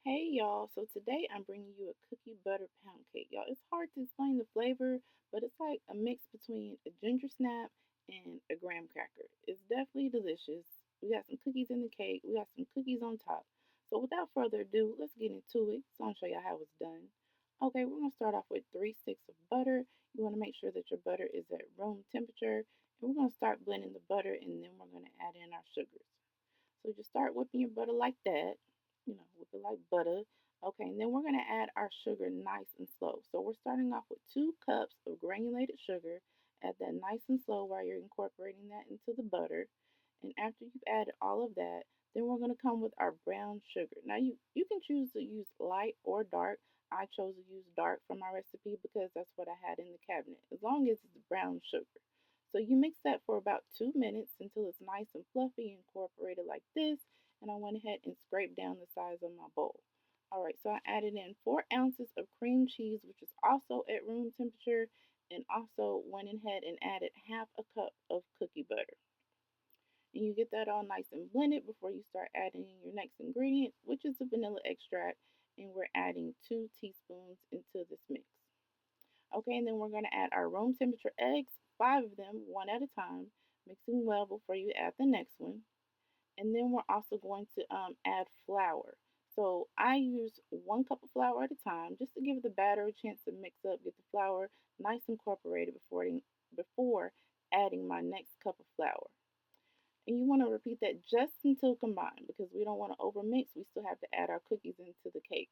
Hey y'all, so today I'm bringing you a cookie butter pound cake. Y'all, it's hard to explain the flavor, but it's like a mix between a ginger snap and a graham cracker. It's definitely delicious. We got some cookies in the cake, we got some cookies on top. So without further ado, let's get into it. So I'll show you how it's done. Okay, we're gonna start off with 3 sticks of butter. You want to make sure that your butter is at room temperature, and we're gonna start blending the butter, and then we're gonna add in our sugars. So just start whipping your butter like that. Whip it like butter. Okay, and then we're going to add our sugar nice and slow. So we're starting off with 2 cups of granulated sugar. Add that nice and slow while you're incorporating that into the butter. And after you've added all of that, then we're going to come with our brown sugar. Now you can choose to use light or dark. I chose to use dark for my recipe because that's what I had in the cabinet, as long as it's brown sugar. So you mix that for about 2 minutes until it's nice and fluffy and incorporated like this. And I went ahead and scraped down the size of my bowl. All right, so I added in 4 ounces of cream cheese, which is also at room temperature, and also went ahead and added half a cup of cookie butter. And you get that all nice and blended before you start adding in your next ingredient, which is the vanilla extract. And we're adding 2 teaspoons into this mix. Okay, and then we're going to add our room temperature eggs, 5 of them, one at a time, mixing well before you add the next one. And then we're also going to add flour. So I use 1 cup of flour at a time just to give the batter a chance to mix up, get the flour nice incorporated before adding my next cup of flour. And you want to repeat that just until combined because we don't want to overmix. We still have to add our cookies into the cake.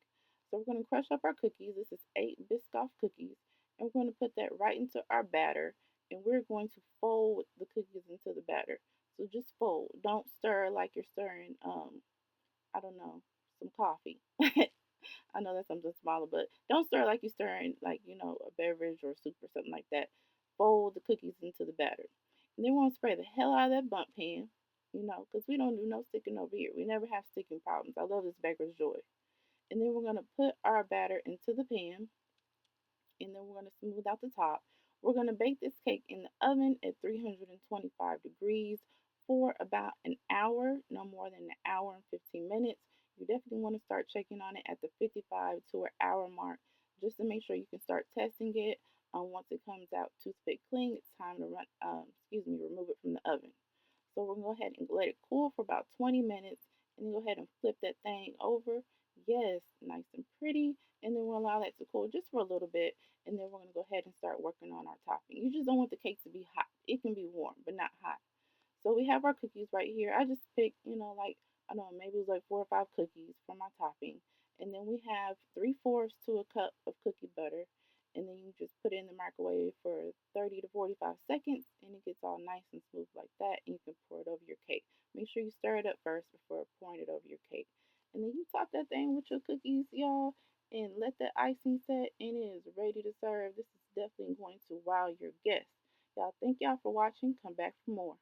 So we're going to crush up our cookies. This is 8 Biscoff cookies. And we're going to put that right into our batter. And we're going to fold the cookies into the batter. So just fold. Don't stir like you're stirring, I don't know, some coffee. I know that's something smaller, but don't stir like you're stirring, like, a beverage or soup or something like that. Fold the cookies into the batter. And then we're going to spray the hell out of that bump pan, because we don't do no sticking over here. We never have sticking problems. I love this baker's joy. And then we're going to put our batter into the pan, and then we're going to smooth out the top. We're going to bake this cake in the oven at 325 degrees for about an hour, no more than an hour and 15 minutes. You definitely want to start checking on it at the 55 to an hour mark just to make sure you can start testing it. Once it comes out toothpick clean, it's time to remove it from the oven. So we're going to go ahead and let it cool for about 20 minutes and then go ahead and flip that thing over. Yes, nice and pretty. And then we'll allow that to cool just for a little bit. And then we're going to go ahead and start working on our topping. You just don't want the cake to be hot. It can be warm, but not hot. So we have our cookies right here. I just picked, like, I don't know, maybe it was like 4 or 5 cookies for my topping. And then we have 3/4 to a cup of cookie butter. And then you just put it in the microwave for 30 to 45 seconds and it gets all nice and smooth like that. And you can pour it over your cake. Make sure you stir it up first before pouring it over your cake. And then you top that thing with your cookies, y'all, and let that icing set and it is ready to serve. This is definitely going to wow your guests. Y'all, thank y'all for watching. Come back for more.